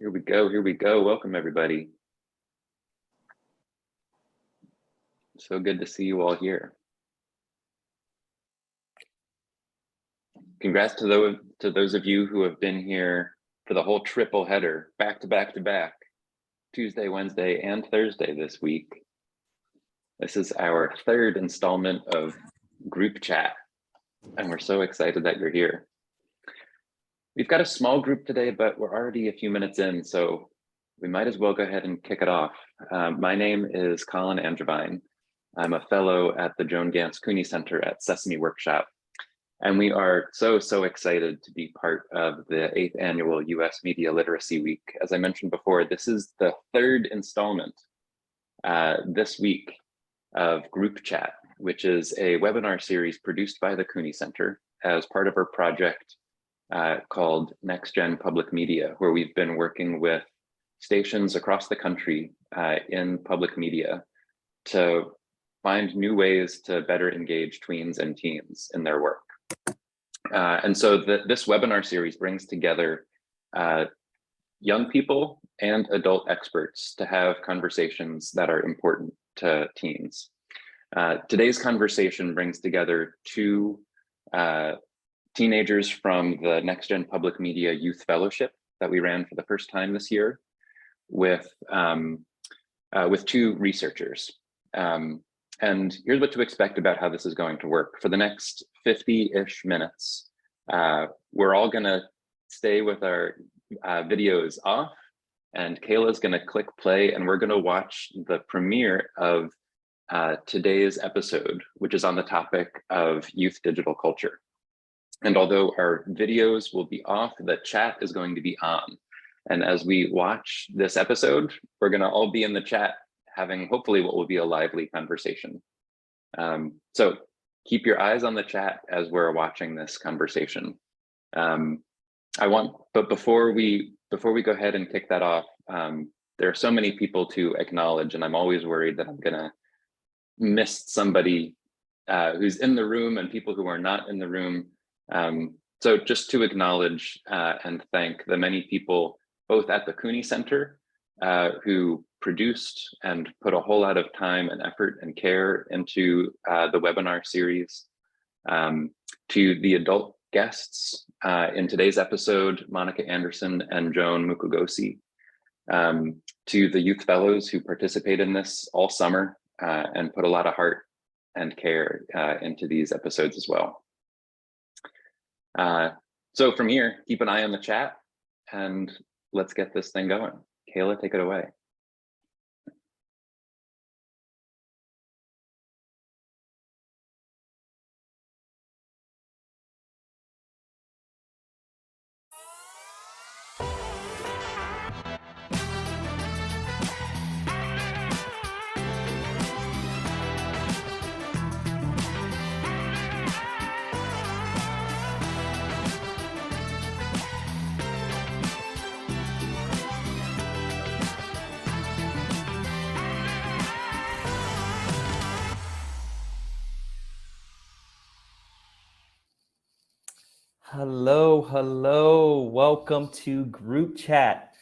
Here we go, here we go. Welcome everybody. So good to see you all here. Congrats to those of you who have been here for the whole triple header, back to back to back, Tuesday, Wednesday, and Thursday this week. This is our third installment of group chat, and we're so excited that you're here. We've got a small group today, but we're already a few minutes in, so we might as well go ahead and kick it off. My name is Colin Angevine. I'm a fellow at the Joan Ganz Cooney Center at Sesame Workshop, and we are so excited to be part of the 8th annual US Media Literacy Week. As I mentioned before, this is the third installment this week of Group Chat, which is a webinar series produced by the Cooney Center as part of our project called Next Gen Public Media, where we've been working with stations across the country in public media to find new ways to better engage tweens and teens in their work. And so this webinar series brings together young people and adult experts to have conversations that are important to teens. Today's conversation brings together two teenagers from the Next Gen Public Media Youth Fellowship that we ran for the first time this year with two researchers. And here's what to expect about how this is going to work. For the next 50-ish minutes, we're all gonna stay with our videos off, and Kayla's gonna click play, and we're gonna watch the premiere of today's episode, which is on the topic of youth digital culture. And although our videos will be off, the chat is going to be on. And as we watch this episode, we're gonna all be in the chat having hopefully what will be a lively conversation. So keep your eyes on the chat as we're watching this conversation. But before we go ahead and kick that off, there are so many people to acknowledge, and I'm always worried that I'm gonna miss somebody who's in the room and people who are not in the room. So just to acknowledge and thank the many people, both at the Cooney Center, who produced and put a whole lot of time and effort and care into the webinar series, to the adult guests in today's episode, Monica Anderson and Joan Mukogosi, to the youth fellows who participate in this all summer and put a lot of heart and care into these episodes as well. So from here, keep an eye on the chat and let's get this thing going. Kayla, take it away. Hello. Welcome to Group Chat,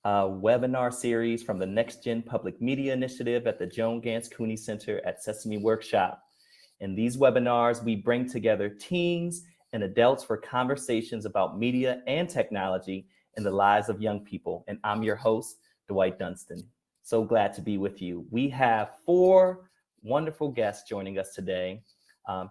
a webinar series from the Next Gen Public Media Initiative at the Joan Ganz Cooney Center at Sesame Workshop. In these webinars, we bring together teens and adults for conversations about media and technology in the lives of young people. And I'm your host, Dwight Dunston. So glad to be with you. We have 4 wonderful guests joining us today.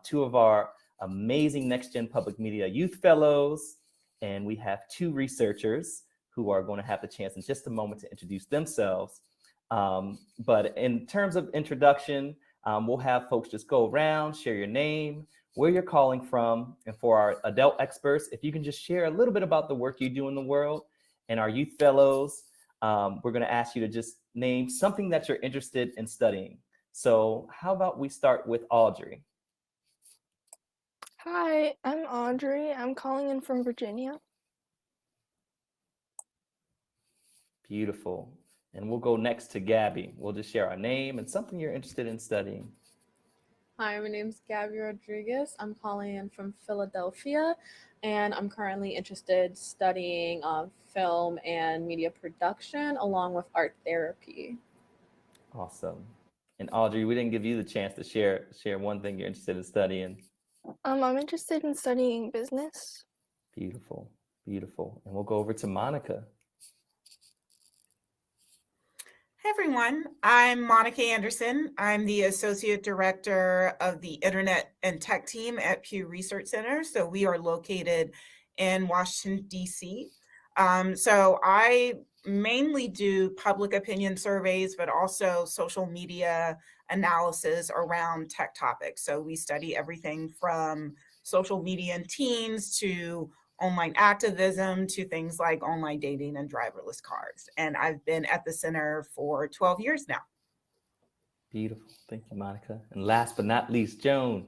2 of our amazing Next Gen Public Media Youth Fellows, and we have 2 researchers who are going to have the chance in just a moment to introduce themselves. But in terms of introduction, we'll have folks just go around, share your name, where you're calling from, and for our adult experts, if you can just share a little bit about the work you do in the world. And our youth fellows, we're going to ask you to just name something that you're interested in studying. So how about we start with Audrey? Hi, I'm Audrey. I'm calling in from Virginia. Beautiful. And we'll go next to Gabby. We'll just share our name and something you're interested in studying. Hi, my name's Gabby Rodriguez. I'm calling in from Philadelphia, and I'm currently interested studying film and media production along with art therapy. Awesome. And Audrey, we didn't give you the chance to share one thing you're interested in studying. I'm interested in studying business. Beautiful, beautiful. And we'll go over to Monica. Hey everyone, I'm Monica Anderson. I'm the Associate Director of the Internet and Tech team at Pew Research Center. So we are located in Washington, D.C. So I mainly do public opinion surveys, but also social media analysis around tech topics. So we study everything from social media and teens to online activism to things like online dating and driverless cars. And I've been at the center for 12 years now. Beautiful. Thank you, Monica. And last but not least, Joan.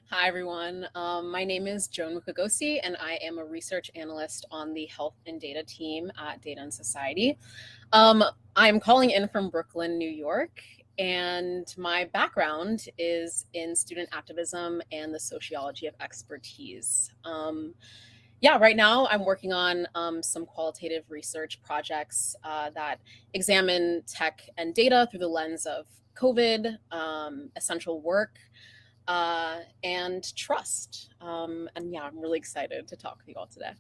Hi, everyone. My name is Joan Mukogosi, and I am a research analyst on the health and data team at Data and Society. I'm calling in from Brooklyn, New York, and my background is in student activism and the sociology of expertise. Right now I'm working on some qualitative research projects that examine tech and data through the lens of COVID, essential work, and trust. I'm really excited to talk with you all today.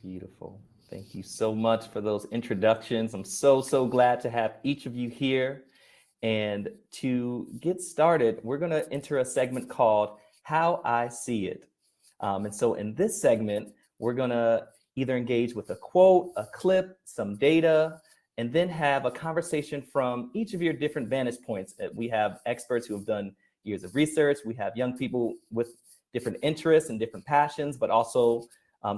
Beautiful. Thank you so much for those introductions. I'm so glad to have each of you here. And to get started, we're going to enter a segment called How I See It. And so in this segment, we're going to either engage with a quote, a clip, some data, and then have a conversation from each of your different vantage points. We have experts who have done years of research. We have young people with different interests and different passions, but also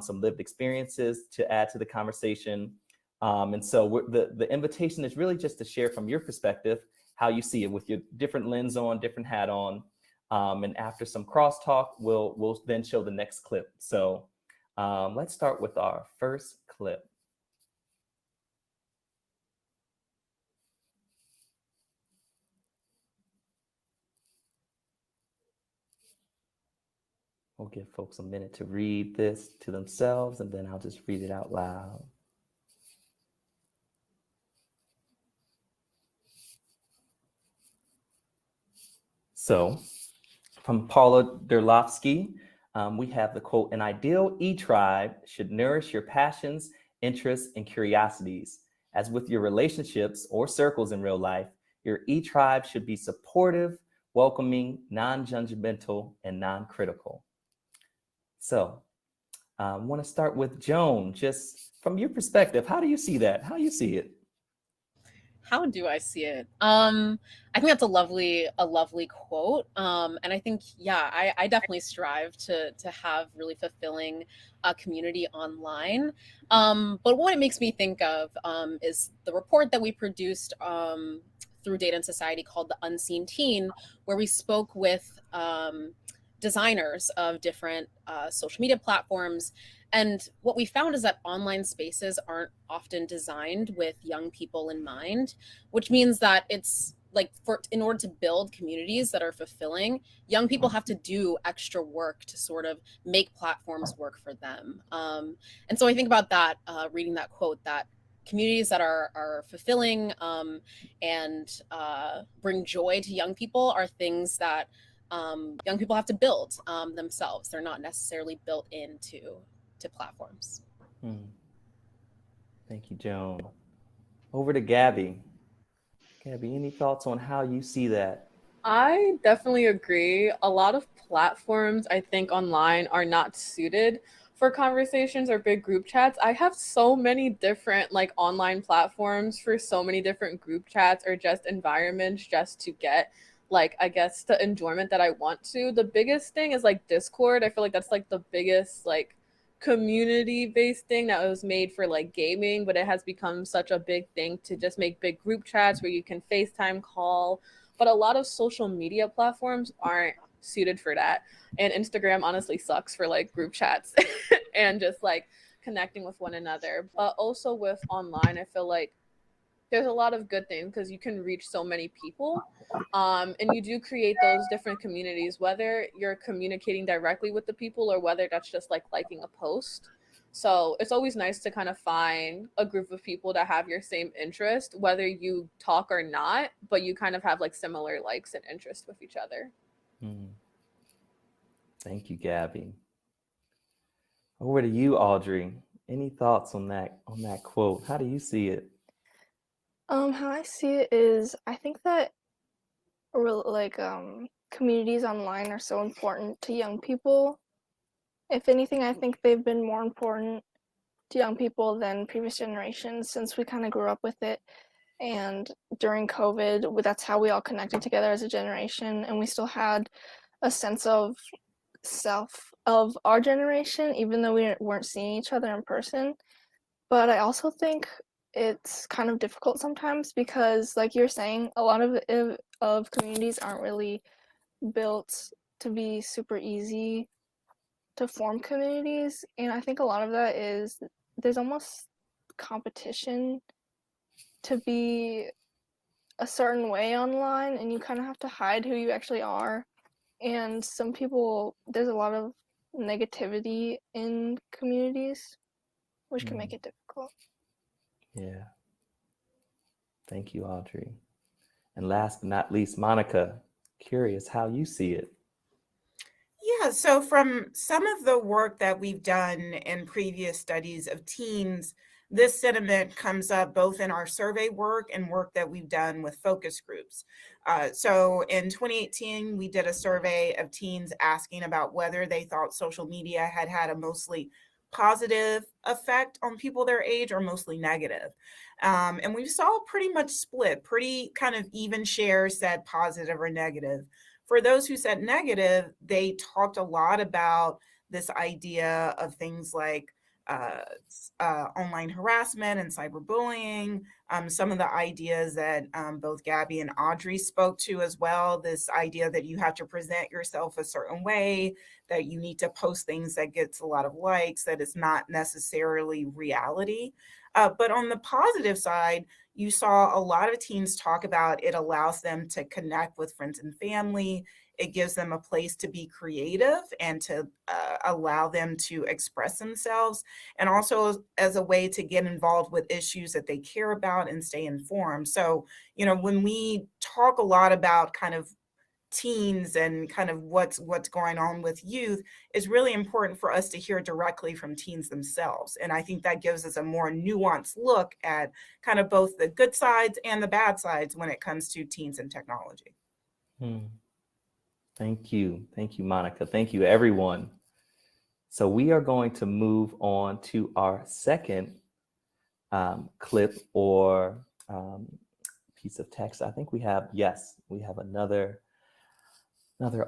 some lived experiences to add to the conversation. And so the invitation is really just to share from your perspective how you see it with your different lens on, different hat on. And after some crosstalk, we'll then show the next clip. So let's start with our first clip. We'll give folks a minute to read this to themselves, and then I'll just read it out loud. So, from Paula Derlovsky, we have the quote, "An ideal e-tribe should nourish your passions, interests, and curiosities. As with your relationships or circles in real life, your e-tribe should be supportive, welcoming, non-judgmental, and non-critical." So I want to start with Joan. Just from your perspective, how do you see that? How do you see it? How do I see it? I think that's a lovely quote. And I think, I definitely strive to have really fulfilling community online. But what it makes me think of is the report that we produced through Data and Society called The Unseen Teen, where we spoke with designers of different social media platforms. And what we found is that online spaces aren't often designed with young people in mind, which means that it's like in order to build communities that are fulfilling, young people have to do extra work to sort of make platforms work for them. And so I think about that, reading that quote, that communities that are fulfilling and bring joy to young people are things that young people have to build themselves. They're not necessarily built into platforms. Thank you, Joan. Over to Gabby. Gabby, any thoughts on how you see that? I definitely agree. A lot of platforms, I think, online are not suited for conversations or big group chats. I have so many different online platforms for so many different group chats or just environments just to get I guess the enjoyment that I want to. The biggest thing is Discord. I feel like that's the biggest community-based thing that was made for gaming, but it has become such a big thing to just make big group chats where you can FaceTime call. But a lot of social media platforms aren't suited for that. And Instagram honestly sucks for group chats and just connecting with one another. But also with online, I feel like there's a lot of good things because you can reach so many people. And you do create those different communities, whether you're communicating directly with the people or whether that's just like liking a post. So it's always nice to kind of find a group of people that have your same interest, whether you talk or not, but you kind of have like similar likes and interests with each other. Thank you, Gabby. Over to you, Audrey. Any thoughts on that quote? How do you see it? How I see it is, I think that communities online are so important to young people. If anything, I think they've been more important to young people than previous generations since we kind of grew up with it. And during COVID, that's how we all connected together as a generation, and we still had a sense of self of our generation, even though we weren't seeing each other in person. But I also think it's kind of difficult sometimes because, like you're saying, a lot of communities aren't really built to be super easy to form communities, and I think a lot of that is there's almost competition to be a certain way online, and you kind of have to hide who you actually are. And some people, there's a lot of negativity in communities, which can make it difficult. Yeah. Thank you, Audrey. And last but not least, Monica, curious how you see it. Yeah, so from some of the work that we've done in previous studies of teens, this sentiment comes up both in our survey work and work that we've done with focus groups. So in 2018, we did a survey of teens asking about whether they thought social media had a mostly positive effect on people their age or mostly negative. And we saw pretty much split, pretty kind of even shares said positive or negative. For those who said negative, they talked a lot about this idea of things like online harassment and cyberbullying, some of the ideas that both Gabby and Audrey spoke to as well, this idea that you have to present yourself a certain way, that you need to post things that gets a lot of likes, that it's not necessarily reality. But on the positive side, you saw a lot of teens talk about it allows them to connect with friends and family. It gives them a place to be creative and to allow them to express themselves, and also as a way to get involved with issues that they care about and stay informed. So, when we talk a lot about kind of teens and kind of what's going on with youth, is really important for us to hear directly from teens themselves. And I think that gives us a more nuanced look at kind of both the good sides and the bad sides when it comes to teens and technology. Thank you, Monica. Thank you, everyone. So we are going to move on to our second clip or piece of text. I think we have another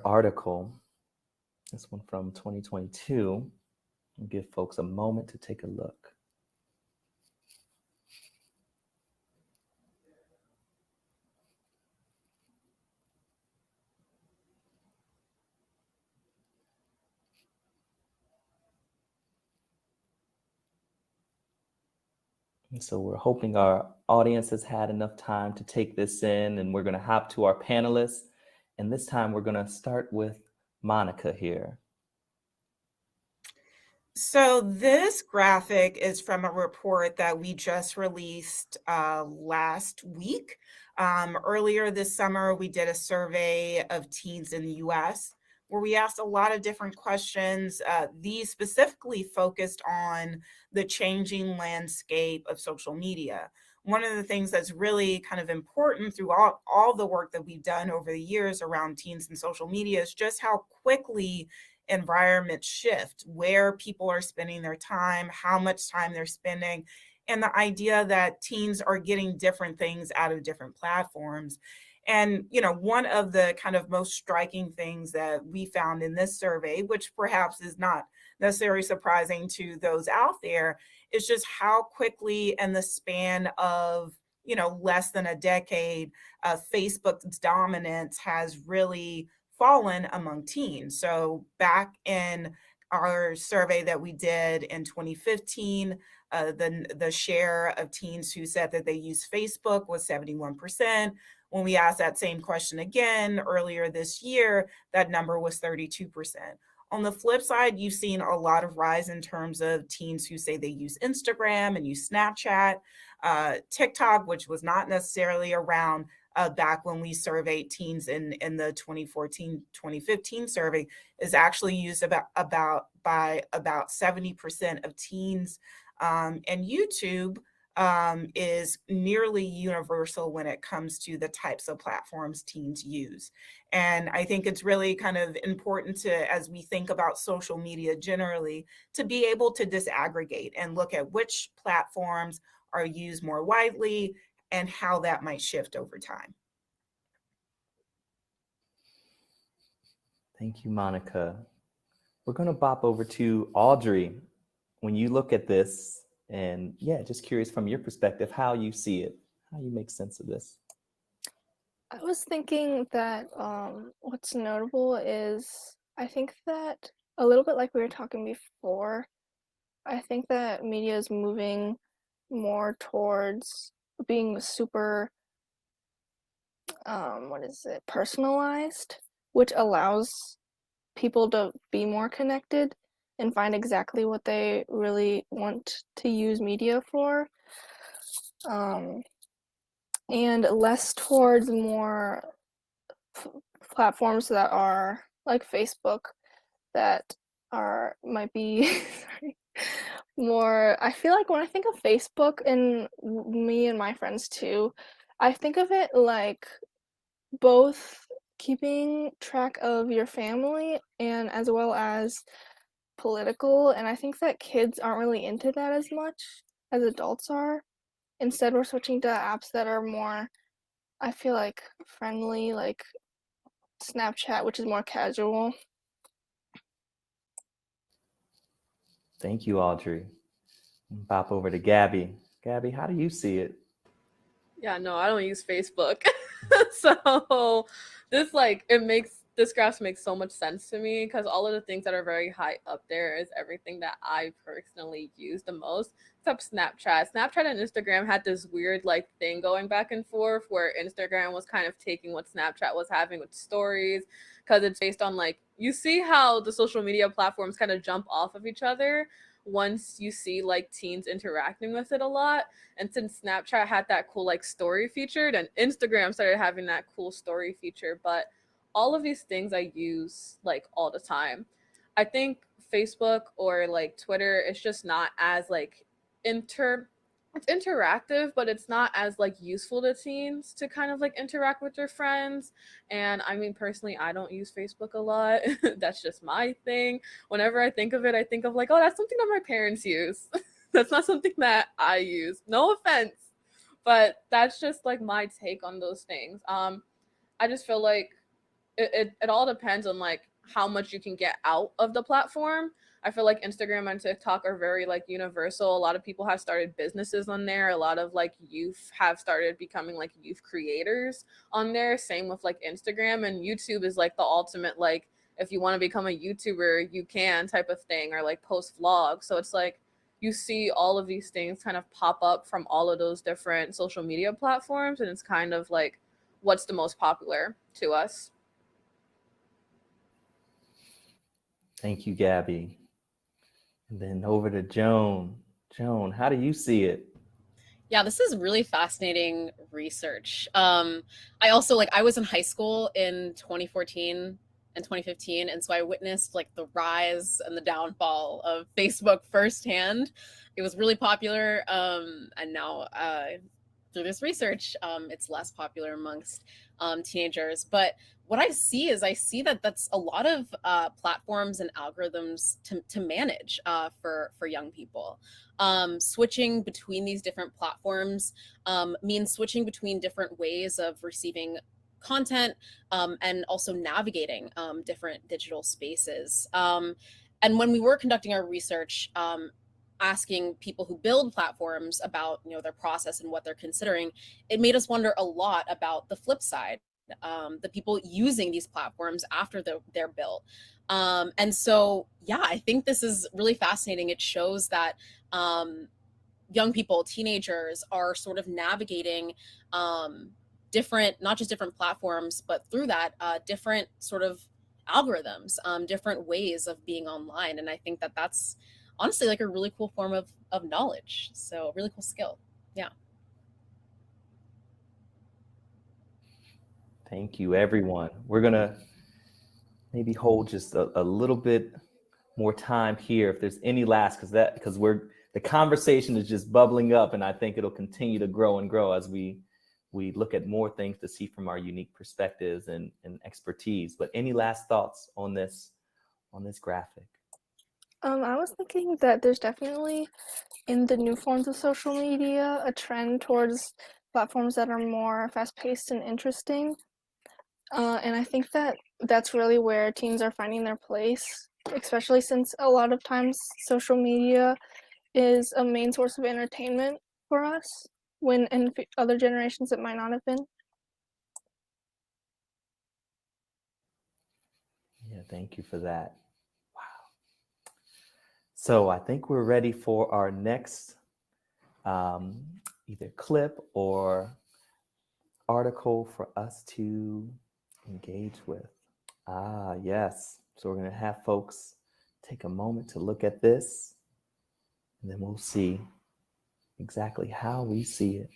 article, this one from 2022. I'll give folks a moment to take a look. And so we're hoping our audience has had enough time to take this in, and we're going to hop to our panelists. And this time we're going to start with Monica here. So this graphic is from a report that we just released last week. Earlier this summer, we did a survey of teens in the US where we asked a lot of different questions. These specifically focused on the changing landscape of social media. One of the things that's really kind of important through all the work that we've done over the years around teens and social media is just how quickly environments shift, where people are spending their time, how much time they're spending, and the idea that teens are getting different things out of different platforms. And, one of the kind of most striking things that we found in this survey, which perhaps is not necessarily surprising to those out there, is just how quickly in the span of, less than a decade, Facebook's dominance has really fallen among teens. So back in our survey that we did in 2015, the share of teens who said that they use Facebook was 71%. When we asked that same question again earlier this year, that number was 32%. On the flip side, you've seen a lot of rise in terms of teens who say they use Instagram and use Snapchat, TikTok, which was not necessarily around back when we surveyed teens in the 2014-2015 survey, is actually used by about 70% of teens. And YouTube is nearly universal when it comes to the types of platforms teens use. And I think it's really kind of important to, as we think about social media generally, to be able to disaggregate and look at which platforms are used more widely and how that might shift over time. Thank you, Monica. We're going to bop over to Audrey. When you look at this, and yeah, just curious from your perspective, how you see it, how you make sense of this. I was thinking that what's notable is, I think that a little bit like we were talking before, I think that media is moving more towards being super, personalized, which allows people to be more connected and find exactly what they really want to use media for. And less towards more platforms that are like Facebook that might be sorry, more, I feel like when I think of Facebook, and me and my friends too, I think of it like both keeping track of your family and as well as political, and I think that kids aren't really into that as much as adults are. Instead, we're switching to apps that are more, I feel like, friendly, like Snapchat, which is more casual. Thank you, Audrey. Bop over to Gabby. Gabby, how do you see it? Yeah, no, I don't use Facebook. So this graph makes so much sense to me, because all of the things that are very high up there is everything that I personally use the most, except Snapchat. Snapchat and Instagram had this weird like thing going back and forth, where Instagram was kind of taking what Snapchat was having with stories, because it's based on, like, you see how the social media platforms kind of jump off of each other once you see like teens interacting with it a lot. And since Snapchat had that cool like story feature, then Instagram started having that cool story feature. But all of these things I use like all the time. I think Facebook or like Twitter is just not as like it's interactive, but it's not as like useful to teens to kind of like interact with their friends. And I mean, personally, I don't use Facebook a lot. That's just my thing. Whenever I think of it, I think of like, oh, that's something that my parents use. That's not something that I use. No offense, but that's just like my take on those things. I just feel like it all depends on like how much you can get out of the platform. I feel like Instagram and TikTok are very like universal. A lot of people have started businesses on there. A lot of like youth have started becoming like youth creators on there. Same with like Instagram, and YouTube is like the ultimate, like, if you want to become a YouTuber, you can type of thing, or like post vlogs. So it's like you see all of these things kind of pop up from all of those different social media platforms, and it's kind of like what's the most popular to us. Thank you, Gabby. And then over to Joan. Joan, how do you see it? Yeah, this is really fascinating research. I also, like, I was in high school in 2014 and 2015, and so I witnessed like the rise and the downfall of Facebook firsthand. It was really popular, and now through this research, it's less popular amongst teenagers. But what I see that that's a lot of platforms and algorithms to manage for young people. Switching between these different platforms means switching between different ways of receiving content, and also navigating different digital spaces. And when we were conducting our research, asking people who build platforms about their process and what they're considering, it made us wonder a lot about the flip side, the people using these platforms after they're built. And so, yeah, I think this is really fascinating. It shows that young people, teenagers, are sort of navigating different, not just different platforms, but through that, different sort of algorithms, different ways of being online. And I think that that's honestly like a really cool form of knowledge. So, really cool skill. Yeah. Thank you, everyone. We're going to maybe hold just a little bit more time here if there's any last, because the conversation is just bubbling up, and I think it'll continue to grow and grow as we look at more things to see from our unique perspectives and expertise. But any last thoughts on this graphic? I was thinking that there's definitely, in the new forms of social media, a trend towards platforms that are more fast-paced and interesting. And I think that that's really where teens are finding their place, especially since a lot of times social media is a main source of entertainment for us, when in other generations it might not have been. Yeah, thank you for that. Wow. So I think we're ready for our next either clip or article for us to engage with. Ah, yes. So we're going to have folks take a moment to look at this, and then we'll see exactly how we see it.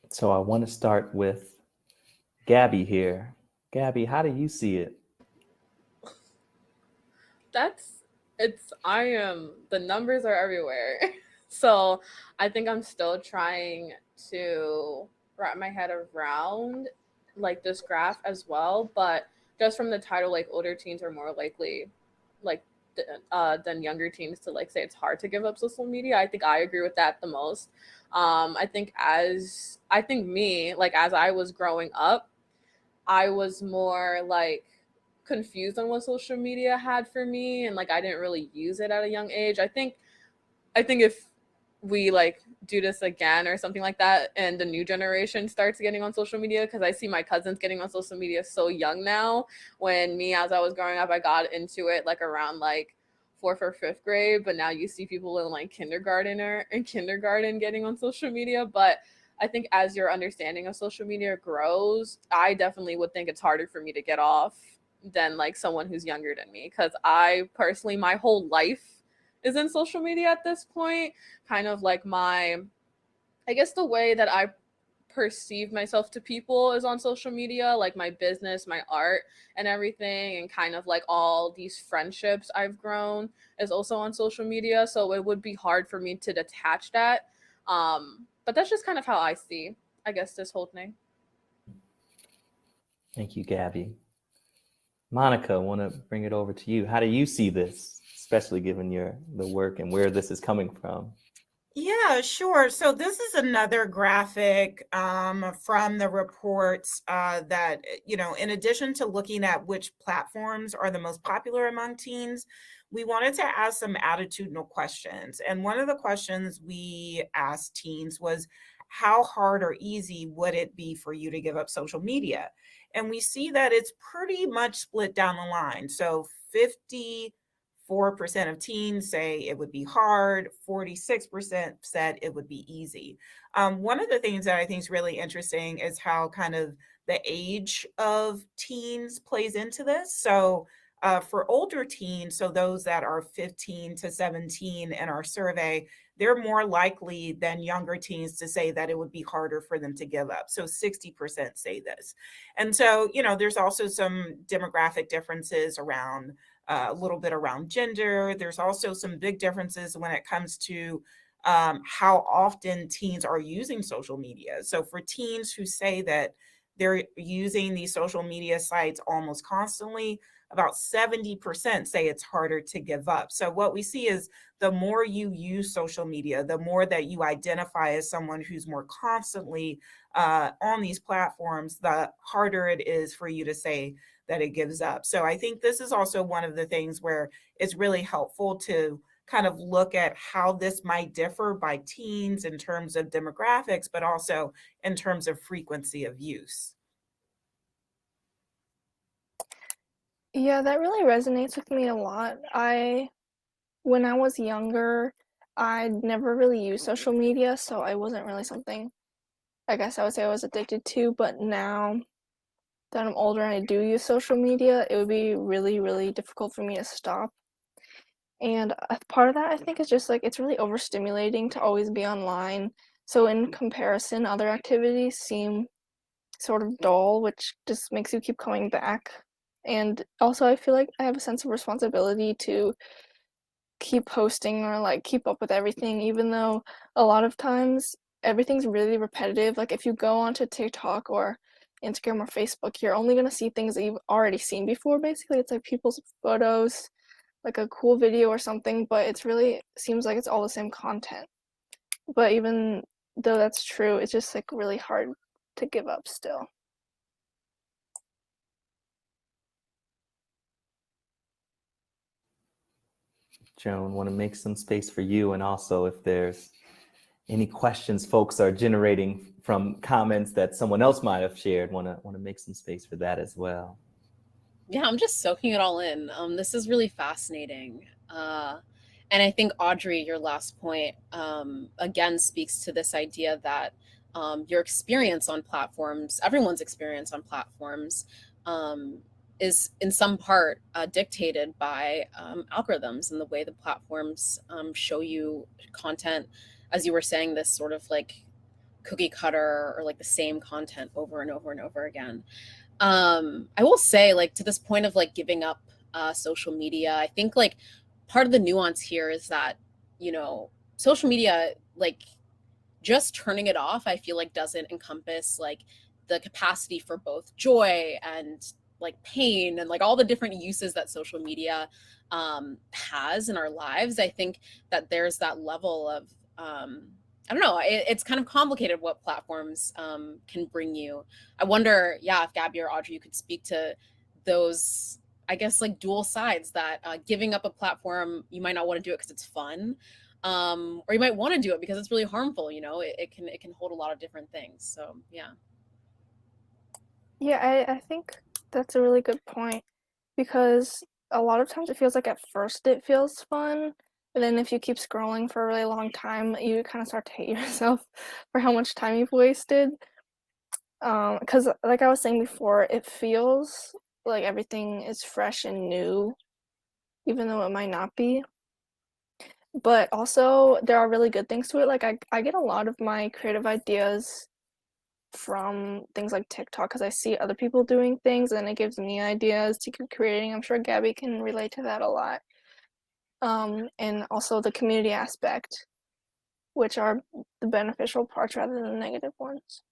So I want to start with Gabby here. Gabby, how do you see it? The numbers are everywhere. So I think I'm still trying to wrap my head around like this graph as well. But just from the title, like older teens are more likely like than younger teens to like say it's hard to give up social media. I think I agree with that the most. I think me, like as I was growing up, I was more like confused on what social media had for me, and like I didn't really use it at a young age. I think if we like do this again or something like that and the new generation starts getting on social media, because I see my cousins getting on social media so young now, when me as I was growing up I got into it like around like fourth or fifth grade, but now you see people in like kindergarten getting on social media. But I think as your understanding of social media grows, I definitely would think it's harder for me to get off than like someone who's younger than me, because I personally, my whole life is in social media at this point. Kind of like I guess the way that I perceive myself to people is on social media, like my business, my art, and everything, and kind of like all these friendships I've grown is also on social media. So it would be hard for me to detach that. But that's just kind of how I see, I guess, this whole thing. Thank you, Gabby. Monica, I want to bring it over to you. How do you see this, especially given the work and where this is coming from? Yeah, sure. So this is another graphic from the reports that, in addition to looking at which platforms are the most popular among teens, we wanted to ask some attitudinal questions. And one of the questions we asked teens was, how hard or easy would it be for you to give up social media? And we see that it's pretty much split down the line. So 54% of teens say it would be hard, 46% said it would be easy. One of the things that I think is really interesting is how kind of the age of teens plays into this. So for older teens, so those that are 15 to 17 in our survey, they're more likely than younger teens to say that it would be harder for them to give up. So 60% say this. And so, there's also some demographic differences around a little bit around gender. There's also some big differences when it comes to how often teens are using social media. So for teens who say that they're using these social media sites almost constantly. About 70% say it's harder to give up. So what we see is the more you use social media, the more that you identify as someone who's more constantly on these platforms, the harder it is for you to say that it gives up. So I think this is also one of the things where it's really helpful to kind of look at how this might differ by teens in terms of demographics, but also in terms of frequency of use. Yeah, that really resonates with me a lot. When I was younger, I never really used social media, so it wasn't really something I guess I would say I was addicted to, but now that I'm older and I do use social media, it would be really, really difficult for me to stop. And part of that, I think, is just like it's really overstimulating to always be online. So, in comparison, other activities seem sort of dull, which just makes you keep coming back. And also, I feel like I have a sense of responsibility to keep posting or like keep up with everything, even though a lot of times everything's really repetitive. Like if you go onto TikTok or Instagram or Facebook, you're only gonna see things that you've already seen before. Basically, it's like people's photos, like a cool video or something, but it's really seems like it's all the same content. But even though that's true, it's just like really hard to give up still. Joan, want to make some space for you, and also if there's any questions folks are generating from comments that someone else might have shared, want to make some space for that as well. Yeah, I'm just soaking it all in. This is really fascinating. And I think, Audrey, your last point, again, speaks to this idea that your experience on platforms, everyone's experience on platforms, is in some part dictated by algorithms and the way the platforms show you content. As you were saying, this sort of like cookie cutter or like the same content over and over and over again. I will say, like, to this point of like giving up social media, I think like part of the nuance here is that, you know, social media, like just turning it off, I feel like doesn't encompass like the capacity for both joy and like pain and like all the different uses that social media has in our lives. I think that there's that level of I don't know. It's kind of complicated what platforms can bring you. I wonder, yeah, if Gabby or Audrey, you could speak to those, I guess, like dual sides that giving up a platform, you might not want to do it because it's fun, or you might want to do it because it's really harmful. You know, it can hold a lot of different things. So yeah. Yeah, I think that's a really good point because a lot of times it feels like at first it feels fun, but then if you keep scrolling for a really long time, you kind of start to hate yourself for how much time you've wasted. Because like I was saying before, it feels like everything is fresh and new, even though it might not be. But also, there are really good things to it. Like I get a lot of my creative ideas from things like TikTok because I see other people doing things and it gives me ideas to keep creating. I'm sure Gabby can relate to that a lot. And also the community aspect, which are the beneficial parts rather than the negative ones.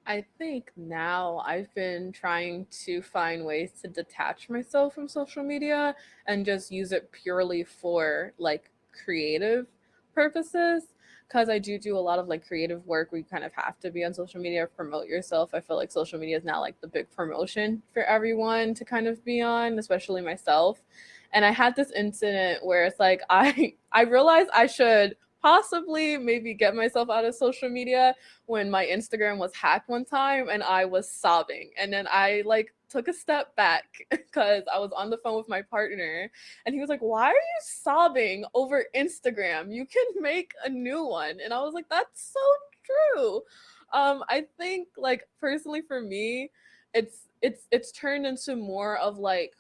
I think now I've been trying to find ways to detach myself from social media and just use it purely for like creative purposes. Because I do a lot of like creative work where you kind of have to be on social media, promote yourself. I feel like social media is now like the big promotion for everyone to kind of be on, especially myself. And I had this incident where it's like I realized I should possibly maybe get myself out of social media when my Instagram was hacked one time and I was sobbing. And then I like took a step back because I was on the phone with my partner and he was like, "Why are you sobbing over Instagram? You can make a new one." And I was like, "That's so true." I think like personally for me, it's turned into more of like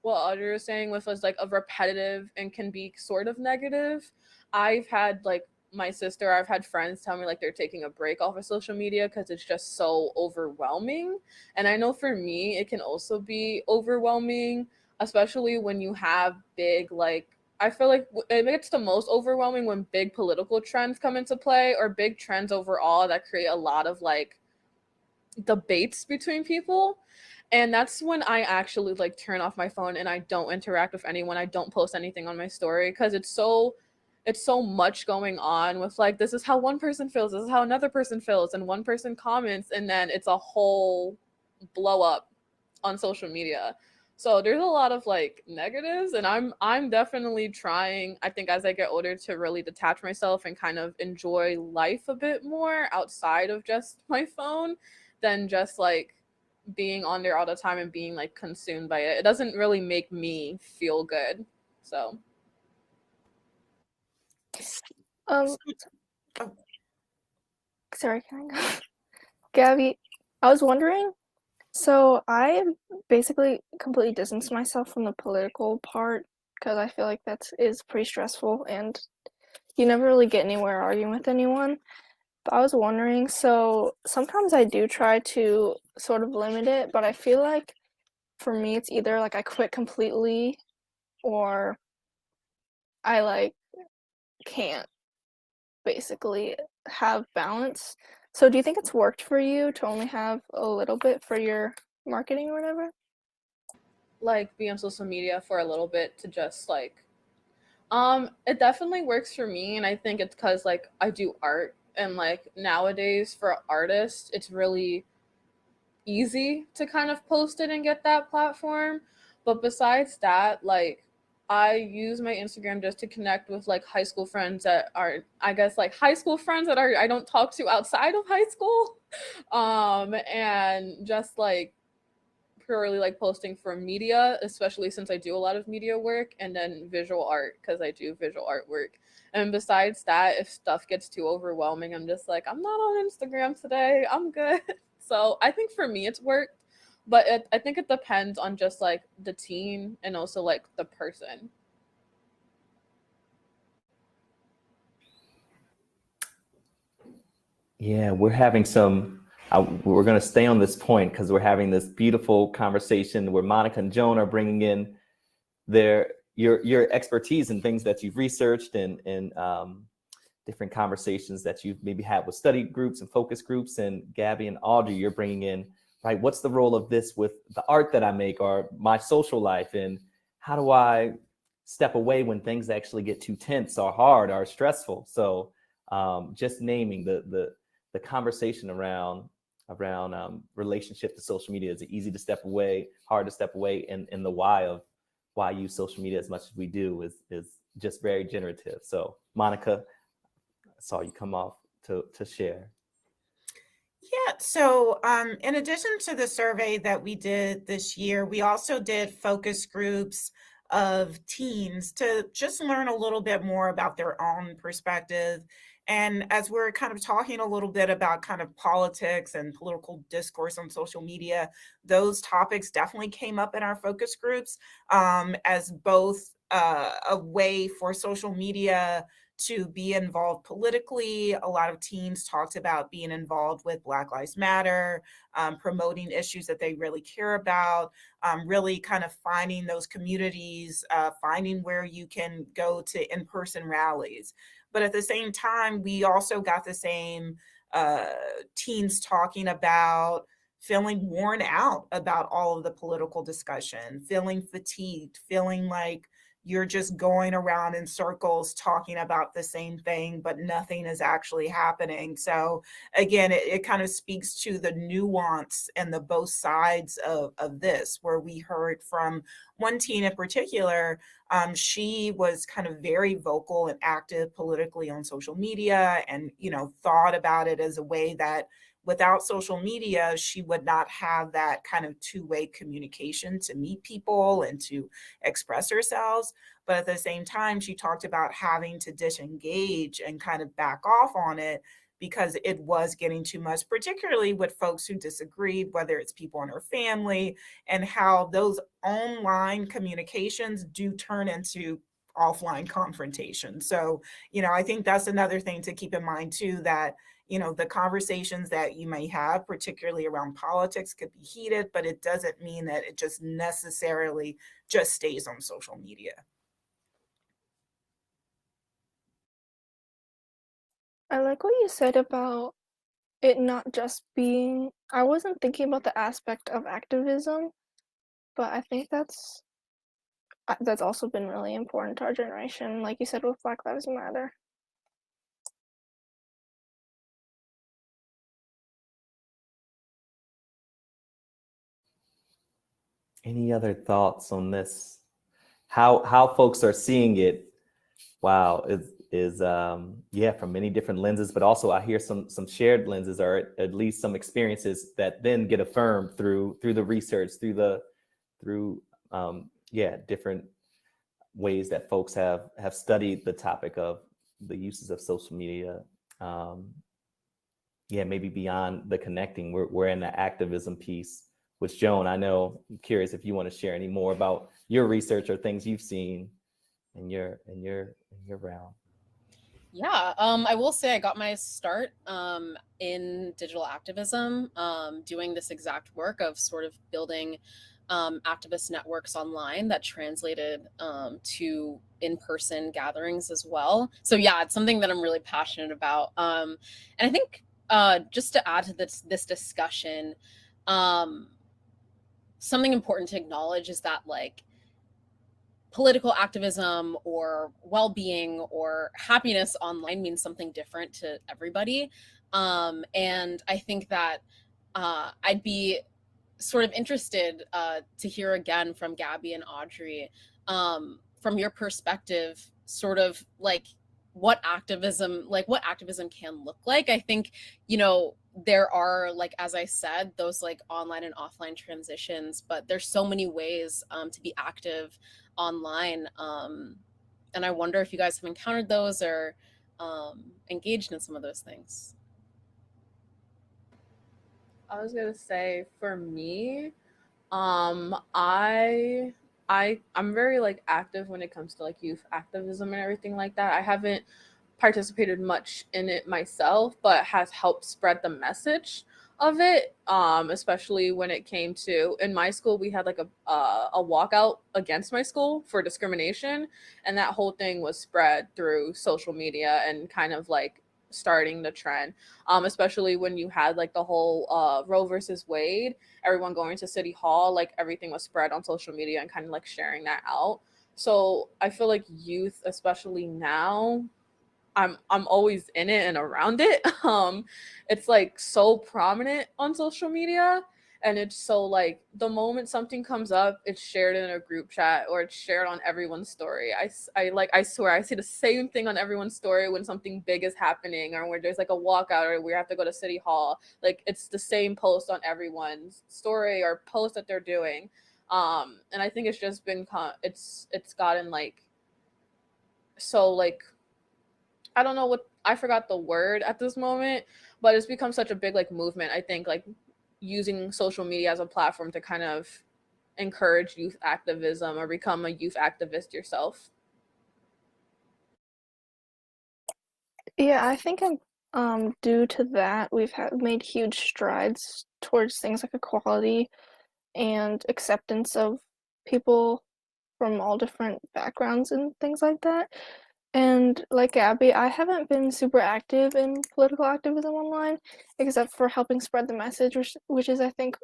what Audrey was saying, with was like a repetitive and can be sort of negative. I've had like I've had friends tell me like they're taking a break off of social media because it's just so overwhelming. And I know for me, it can also be overwhelming, especially when you have big, like, I feel like it gets the most overwhelming when big political trends come into play or big trends overall that create a lot of like debates between people. And that's when I actually like turn off my phone and I don't interact with anyone. I don't post anything on my story because it's so much going on with like this is how one person feels, this is how another person feels, and one person comments and then it's a whole blow up on social media. So there's a lot of like negatives, and I'm definitely trying, I think, as I get older to really detach myself and kind of enjoy life a bit more outside of just my phone than just like being on there all the time and being like consumed by it. It doesn't really make me feel good. So Um, Oh, sorry, can I go? Gabby, I was wondering, so I basically completely distanced myself from the political part because I feel like that is pretty stressful and you never really get anywhere arguing with anyone. But I was wondering, so sometimes I do try to sort of limit it, but I feel like for me it's either like I quit completely or I like can't basically have balance. So do you think it's worked for you to only have a little bit for your marketing or whatever? like be on social media for a little bit to just like it definitely works for me, and I think it's because like I do art, and like nowadays for artists it's really easy to kind of post it and get that platform. But besides that, like I use my Instagram just to connect with like high school friends that are, I guess, like high school friends that are I don't talk to outside of high school. And just like purely like posting for media, especially since I do a lot of media work, and then visual art because I do visual artwork. And besides that, if stuff gets too overwhelming, I'm just like, I'm not on Instagram today. I'm good. So I think for me, it's worked. But I think it depends on just like the team and also like the person. Yeah, we're having some, we're going to stay on this point because we're having this beautiful conversation where Monica and Joan are bringing in your expertise and things that you've researched and different conversations that you've maybe had with study groups and focus groups. And Gabby and Audrey, you're bringing in, right, what's the role of this with the art that I make or my social life? And how do I step away when things actually get too tense or hard or stressful? So just naming the conversation around relationship to social media. Is it easy to step away, hard to step away, and the why of why use social media as much as we do is just very generative. So Monica, I saw you come off to share. yeah. So, in addition to the survey that we did this year, we also did focus groups of teens to just learn a little bit more about their own perspective. And as we're kind of talking a little bit about kind of politics and political discourse on social media, those topics definitely came up in our focus groups as both a way for social media to be involved politically. A lot of teens talked about being involved with Black Lives Matter, promoting issues that they really care about, really kind of finding those communities, finding where you can go to in-person rallies. But at the same time, we also got the same teens talking about feeling worn out about all of the political discussion, feeling fatigued, feeling like you're just going around in circles talking about the same thing, but nothing is actually happening. So again, it kind of speaks to the nuance and the both sides of this, where we heard from one teen in particular. She was kind of very vocal and active politically on social media, and thought about it as a way that without social media, she would not have that kind of two-way communication to meet people and to express herself. But at the same time, she talked about having to disengage and kind of back off on it because it was getting too much, particularly with folks who disagreed, whether it's people in her family, and how those online communications do turn into offline confrontation. So, I think that's another thing to keep in mind too, that the conversations that you may have, particularly around politics, could be heated, but it doesn't mean that it just necessarily just stays on social media. I like what you said about it not just being, I wasn't thinking about the aspect of activism, but I think that's also been really important to our generation, like you said, with Black Lives Matter. Any other thoughts on this? How folks are seeing it? Wow, is yeah, from many different lenses, but also I hear some shared lenses, or at least some experiences that then get affirmed through the research, through yeah, different ways that folks have studied the topic of the uses of social media. Yeah, maybe beyond the connecting, we're in the activism piece. Which, Joan, I know, I'm curious if you want to share any more about your research or things you've seen in your realm. Yeah, I will say I got my start in digital activism, doing this exact work of sort of building activist networks online that translated to in-person gatherings as well. So yeah, it's something that I'm really passionate about. And I think just to add to this discussion, something important to acknowledge is that like political activism or well-being or happiness online means something different to everybody. And I think that I'd be sort of interested to hear again from Gabby and Audrey, from your perspective, sort of like what activism can look like. I think, you know, there are, like, as I said, those like online and offline transitions, but there's so many ways to be active online. And I wonder if you guys have encountered those or engaged in some of those things. I was gonna say for me, I'm very like active when it comes to like youth activism and everything like that. I haven't participated much in it myself, but has helped spread the message of it. Especially when it came to, in my school, we had like a walkout against my school for discrimination, and that whole thing was spread through social media and kind of like starting the trend. Especially when you had like the whole Roe versus Wade, everyone going to City Hall, like everything was spread on social media and kind of like sharing that out. So I feel like youth, especially now, I'm always in it and around it. It's like so prominent on social media, and it's so like the moment something comes up, it's shared in a group chat or it's shared on everyone's story. I swear I see the same thing on everyone's story when something big is happening or where there's like a walkout or we have to go to City Hall. Like it's the same post on everyone's story or post that they're doing. And I think it's just been it's gotten like so like I don't know what, I forgot the word at this moment, but it's become such a big like movement. I think like using social media as a platform to kind of encourage youth activism or become a youth activist yourself. Yeah, I think due to that, we've made huge strides towards things like equality and acceptance of people from all different backgrounds and things like that. And like Gabby, I haven't been super active in political activism online, except for helping spread the message, which is, I think,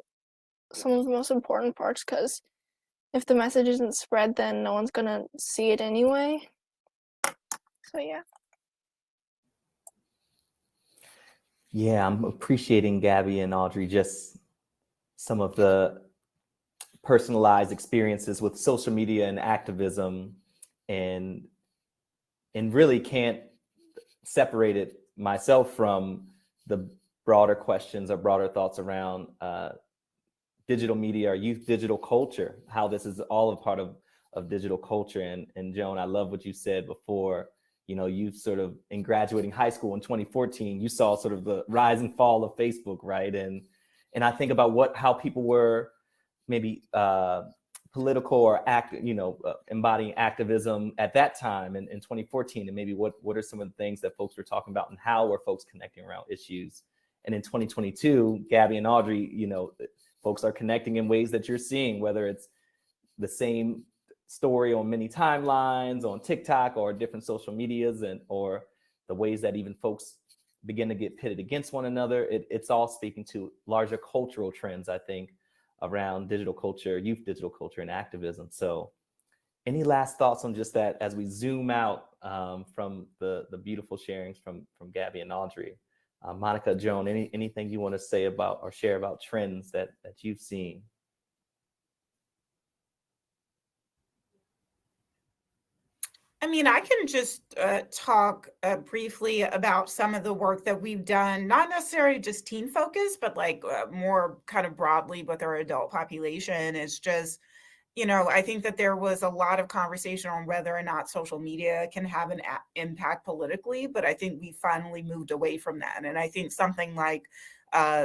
some of the most important parts, because if the message isn't spread, then no one's gonna see it anyway. So yeah. Yeah, I'm appreciating Gabby and Audrey, just some of the personalized experiences with social media and activism, and really can't separate it myself from the broader questions or broader thoughts around digital media or youth digital culture, how this is all a part of digital culture. And Joan, I love what you said before. You know, you sort of, in graduating high school in 2014, you saw sort of the rise and fall of Facebook, right? And I think about how people were maybe political or embodying activism at that time in 2014, and maybe what are some of the things that folks were talking about and how were folks connecting around issues. And in 2022, Gabby and Audrey, you know, folks are connecting in ways that you're seeing, whether it's the same story on many timelines on TikTok or different social medias, or the ways that even folks begin to get pitted against one another. It's all speaking to larger cultural trends, I think, around digital culture, youth digital culture, and activism. So any last thoughts on just that as we zoom out from the beautiful sharings from Gabby and Audrey? Monica, Joan, anything you want to say about or share about trends that you've seen? I mean, I can just talk briefly about some of the work that we've done, not necessarily just teen focused, but like more kind of broadly with our adult population. It's just, I think that there was a lot of conversation on whether or not social media can have an impact politically, but I think we finally moved away from that. And I think something like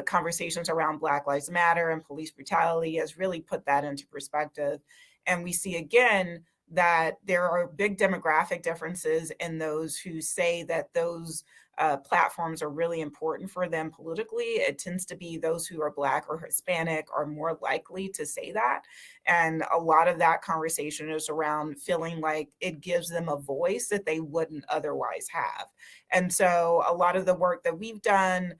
conversations around Black Lives Matter and police brutality has really put that into perspective. And we see again that there are big demographic differences in those who say that those platforms are really important for them politically. It tends to be those who are Black or Hispanic are more likely to say that. And a lot of that conversation is around feeling like it gives them a voice that they wouldn't otherwise have. And so a lot of the work that we've done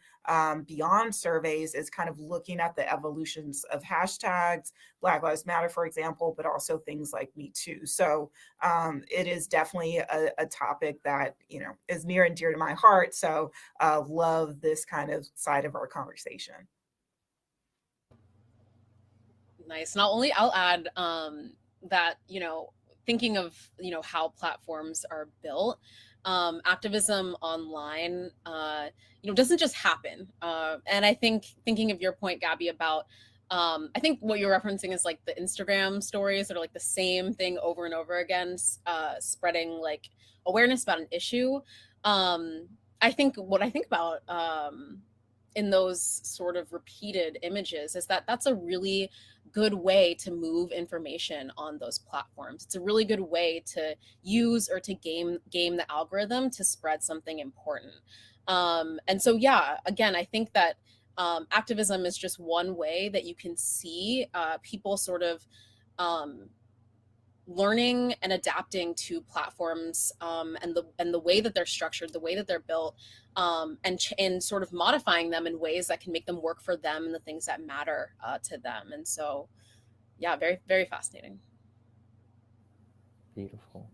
beyond surveys is kind of looking at the evolutions of hashtags, Black Lives Matter, for example, but also things like Me Too. So it is definitely a topic that, is near and dear to my heart. So love this kind of side of our conversation. Nice. Not only I'll add that, thinking of, how platforms are built, activism online, doesn't just happen. And I think thinking of your point, Gabby, about I think what you're referencing is like the Instagram stories that are like the same thing over and over again, spreading like awareness about an issue. I think what I think about in those sort of repeated images is that that's a really good way to move information on those platforms. It's a really good way to use or to game the algorithm to spread something important. And so, yeah, again, I think that activism is just one way that you can see people sort of learning and adapting to platforms and the way that they're structured, the way that they're built, and sort of modifying them in ways that can make them work for them and the things that matter to them. And so, yeah, very, very fascinating. Beautiful.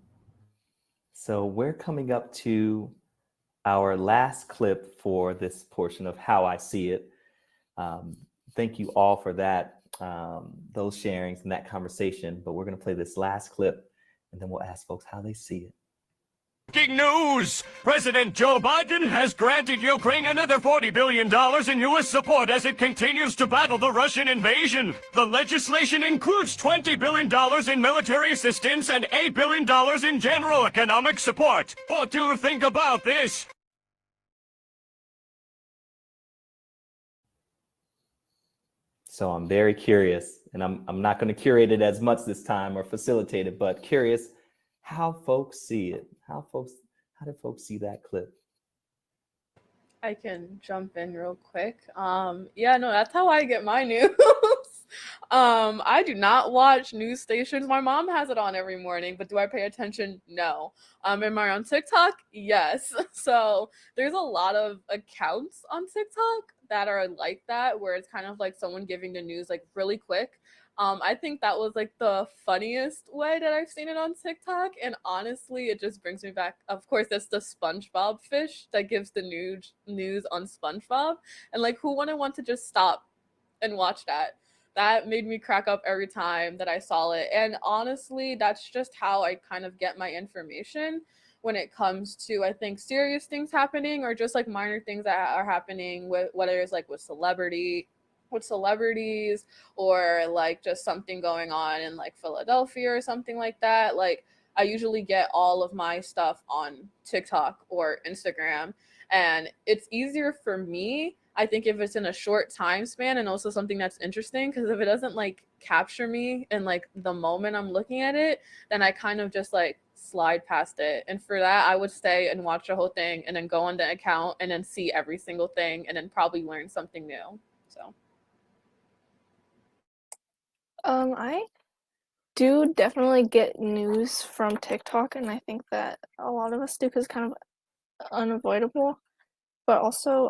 So we're coming up to our last clip for this portion of How I See It. Thank you all for that, those sharings and that conversation. But we're going to play this last clip, and then we'll ask folks how they see it. Breaking news! President Joe Biden has granted Ukraine another $40 billion in U.S. support as it continues to battle the Russian invasion. The legislation includes $20 billion in military assistance and $8 billion in general economic support. What do you think about this? So I'm very curious, and I'm not going to curate it as much this time or facilitate it, but curious how folks see it. How do folks see that clip? I can jump in real quick. Yeah, no, that's how I get my news. I do not watch news stations. My mom has it on every morning, but do I pay attention? No. Am I on TikTok? Yes. So there's a lot of accounts on TikTok that are like that, where it's kind of like someone giving the news like really quick. I think that was like the funniest way that I've seen it on TikTok. And honestly, it just brings me back. Of course, that's the SpongeBob fish that gives the news on SpongeBob. And like, who wouldn't want to just stop and watch that? That made me crack up every time that I saw it. And honestly, that's just how I kind of get my information when it comes to, I think, serious things happening or just like minor things that are happening with, whether it's like with celebrities or like just something going on in like Philadelphia or something like that. Like, I usually get all of my stuff on TikTok or Instagram, and it's easier for me, I think, if it's in a short time span and also something that's interesting, because if it doesn't like capture me in like the moment I'm looking at it, then I kind of just like slide past it. And for that, I would stay and watch the whole thing and then go on the account and then see every single thing and then probably learn something new. So I do definitely get news from TikTok, and I think that a lot of us do because it's kind of unavoidable. but also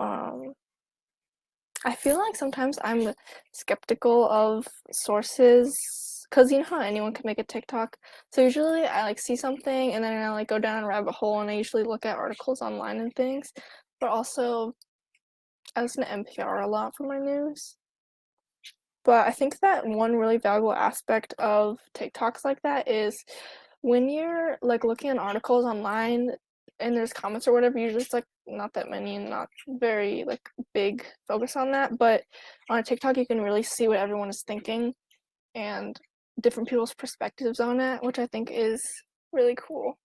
I feel like sometimes I'm skeptical of sources because you know how anyone can make a TikTok. So usually I like see something and then I like go down a rabbit hole and I usually look at articles online and things. But also I listen to NPR a lot for my news. But I think that one really valuable aspect of TikToks like that is when you're like looking at articles online and there's comments or whatever, usually it's like not that many and not very like big focus on that. But on a TikTok, you can really see what everyone is thinking and different people's perspectives on it, which I think is really cool.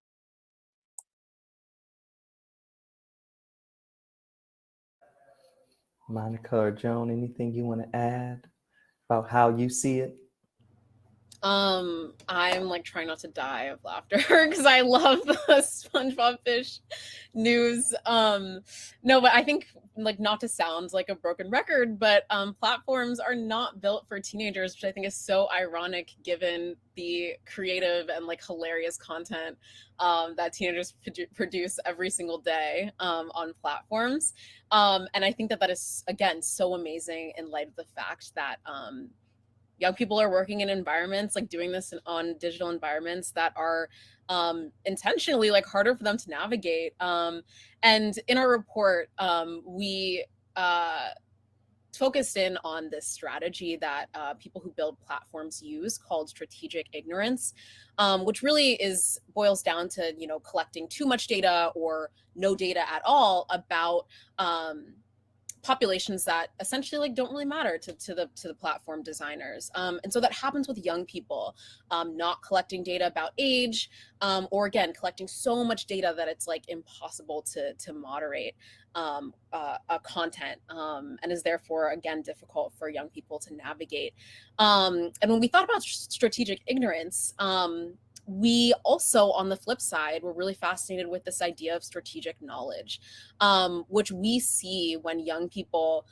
Monica or Joan, anything you want to add about how you see it? I'm like trying not to die of laughter because I love the SpongeBob fish news. No, but I think like not to sound like a broken record, but platforms are not built for teenagers, which I think is so ironic given the creative and like hilarious content that teenagers produce every single day on platforms. And I think that is again so amazing in light of the fact that young people are working in environments like doing this on digital environments that are intentionally like harder for them to navigate. And in our report, we focused in on this strategy that people who build platforms use called strategic ignorance, which really boils down to collecting too much data or no data at all about populations that essentially like don't really matter to the platform designers. And so that happens with young people, not collecting data about age, or again, collecting so much data that it's like impossible to moderate a content, and is therefore again difficult for young people to navigate. And when we thought about strategic ignorance, we also, on the flip side, were really fascinated with this idea of strategic knowledge, which we see when young people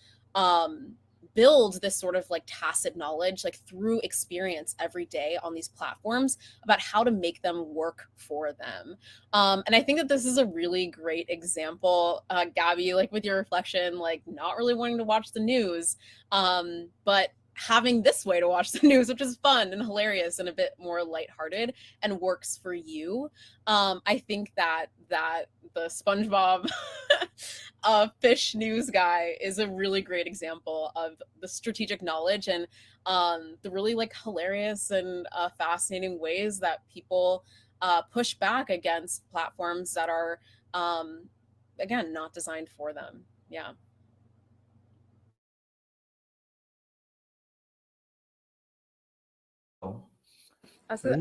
build this sort of like tacit knowledge, like through experience every day on these platforms about how to make them work for them. And I think that this is a really great example, Gabby, like with your reflection, like not really wanting to watch the news, but having this way to watch the news, which is fun and hilarious and a bit more lighthearted and works for you. I think that the SpongeBob fish news guy is a really great example of the strategic knowledge and the really like hilarious and fascinating ways that people push back against platforms that are again not designed for them. Yeah.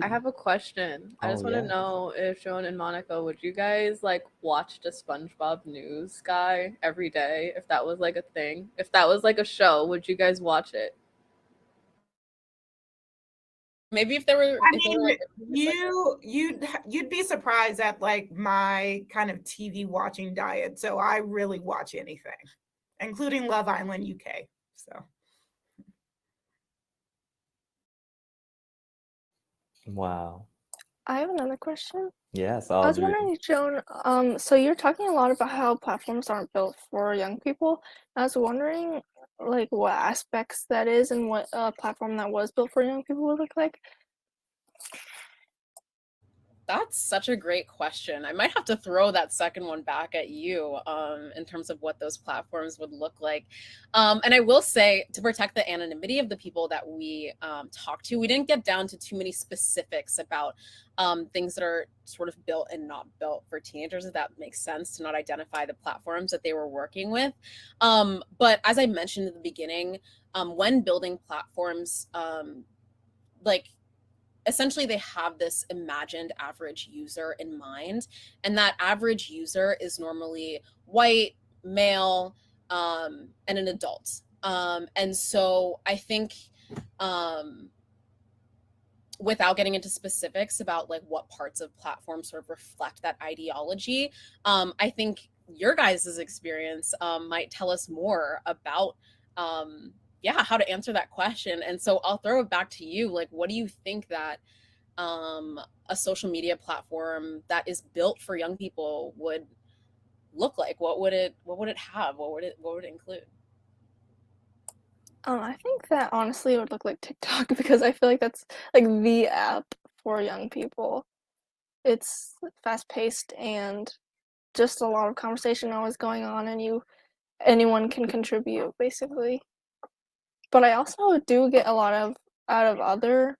I have a question. I just want to know if Joan and Monica, would you guys like watch the SpongeBob news guy every day if that was like a thing? If that was like a show, would you guys watch it? Maybe if there were, I mean, you'd be surprised at like my kind of TV watching diet. So I really watch anything, including Love Island UK. So. Wow. I have another question. Yes, I was Audrey. wondering, Joan, so you're talking a lot about how platforms aren't built for young people. I was wondering, like, what aspects that is and what a platform that was built for young people would look like. That's such a great question. I might have to throw that second one back at you in terms of what those platforms would look like. And I will say, to protect the anonymity of the people that we talked to, we didn't get down to too many specifics about things that are sort of built and not built for teenagers, if that makes sense, to not identify the platforms that they were working with. But as I mentioned at the beginning, when building platforms, like essentially they have this imagined average user in mind, and that average user is normally white, male, and an adult. And so I think without getting into specifics about like what parts of platforms sort of reflect that ideology, I think your guys' experience might tell us more about how to answer that question. And so I'll throw it back to you. Like, what do you think that a social media platform that is built for young people would look like? What would it have? What would it include? I think that honestly it would look like TikTok because I feel like that's like the app for young people. It's fast paced and just a lot of conversation always going on, and anyone can contribute basically. But I also do get a lot of out of other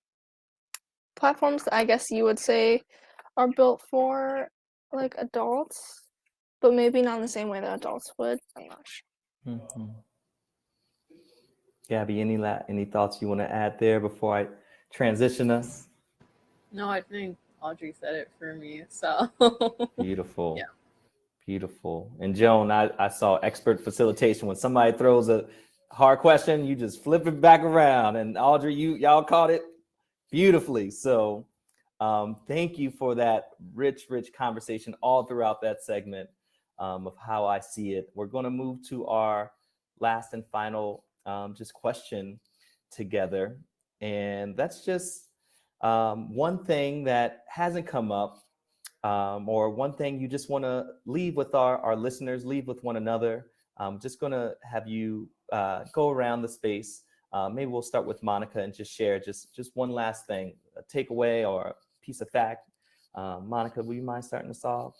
platforms that I guess you would say are built for like adults, but maybe not in the same way that adults would. I'm not sure. Mhm. Gabby, any thoughts you want to add there before I transition us? No, I think Audrey said it for me. So Beautiful. Yeah. Beautiful. And Joan, I saw expert facilitation. When somebody throws a hard question, you just flip it back around. And Audrey, y'all caught it beautifully. So thank you for that rich conversation all throughout that segment of how I see it. We're going to move to our last and final just question together. And that's just one thing that hasn't come up, or one thing you just want to leave with our listeners, leave with one another. Just going to have you go around the space. Maybe we'll start with Monica and just share just one last thing, a takeaway or a piece of fact. Monica, will you mind starting us off?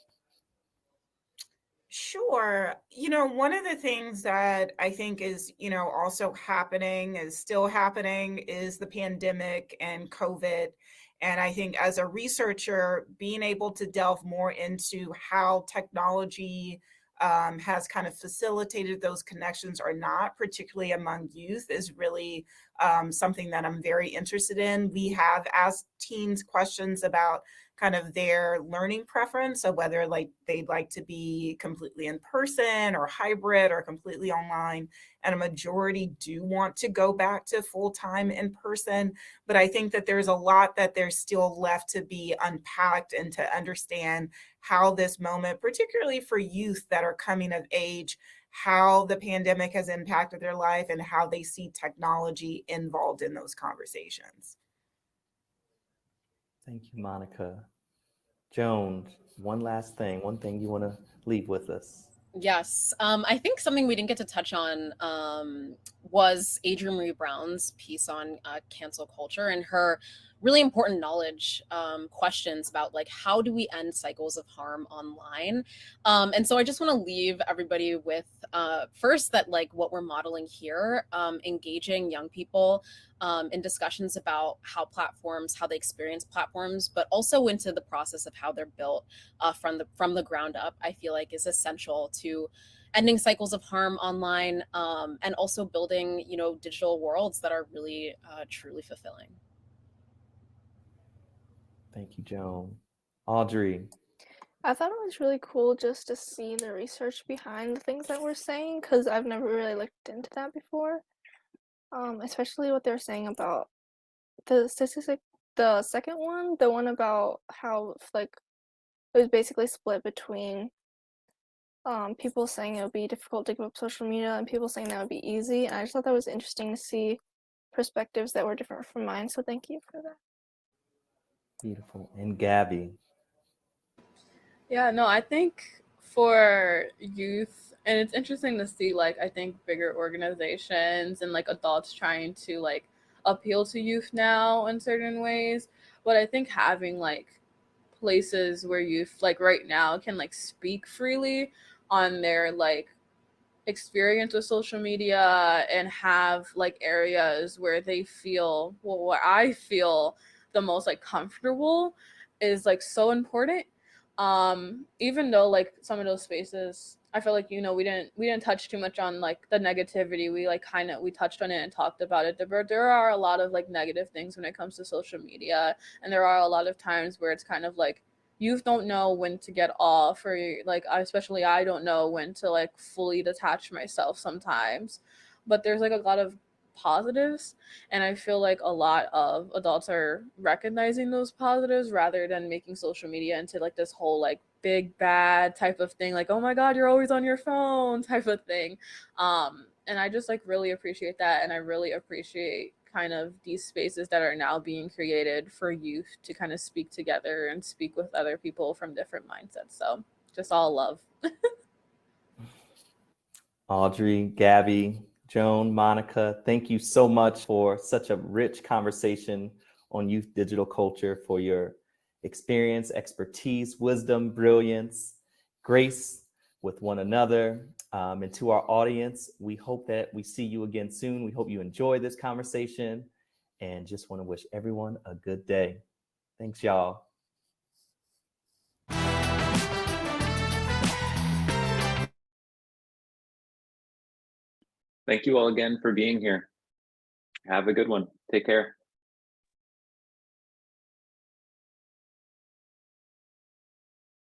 Sure. One of the things that I think is, also happening, is still happening, is the pandemic and COVID. And I think as a researcher, being able to delve more into how technology has kind of facilitated those connections or not, particularly among youth, is really something that I'm very interested in. We have asked teens questions about kind of their learning preference, so whether like they'd like to be completely in person or hybrid or completely online, and a majority do want to go back to full-time in person. But I think that there's a lot that there's still left to be unpacked and to understand how this moment, particularly for youth that are coming of age, how the pandemic has impacted their life and how they see technology involved in those conversations. Thank you, Monica. Joan, one last thing, one thing you want to leave with us. Yes. I think something we didn't get to touch on was Adrienne Marie Brown's piece on cancel culture and her really important knowledge questions about like how do we end cycles of harm online. And so I just want to leave everybody with first that like what we're modeling here, engaging young people in discussions about how they experience platforms, but also into the process of how they're built from the ground up, I feel like is essential to ending cycles of harm online, and also building, digital worlds that are really truly fulfilling. Thank you, Joan. Audrey. I thought it was really cool just to see the research behind the things that we're saying, because I've never really looked into that before. Especially what they're saying about the statistic, the second one, the one about how like it was basically split between people saying it would be difficult to give up social media and people saying that would be easy. And I just thought that was interesting to see perspectives that were different from mine. So thank you for that. Beautiful. And Gabby. Yeah, no, I think for youth, and it's interesting to see, like, I think bigger organizations and like adults trying to like appeal to youth now in certain ways. But I think having like places where youth, like right now, can like speak freely on their like experience with social media and have like areas where they feel, well, where I feel the most like comfortable is like so important. Even though like some of those spaces, I feel like, we didn't touch too much on like the negativity. We like we touched on it and talked about it. There are a lot of like negative things when it comes to social media, and there are a lot of times where it's kind of like youth don't know when to get off, or like especially I don't know when to like fully detach myself sometimes. But there's like a lot of positives, and I feel like a lot of adults are recognizing those positives rather than making social media into like this whole like big bad type of thing, like, oh my god, you're always on your phone type of thing. And I just like really appreciate that, and I really appreciate kind of these spaces that are now being created for youth to kind of speak together and speak with other people from different mindsets. So just all love. Audrey, Gabby, Joan, Monica, thank you so much for such a rich conversation on youth digital culture, for your experience, expertise, wisdom, brilliance, grace with one another. And to our audience, we hope that we see you again soon. We hope you enjoy this conversation, and just want to wish everyone a good day. Thanks, y'all. Thank you all again for being here. Have a good one. Take care.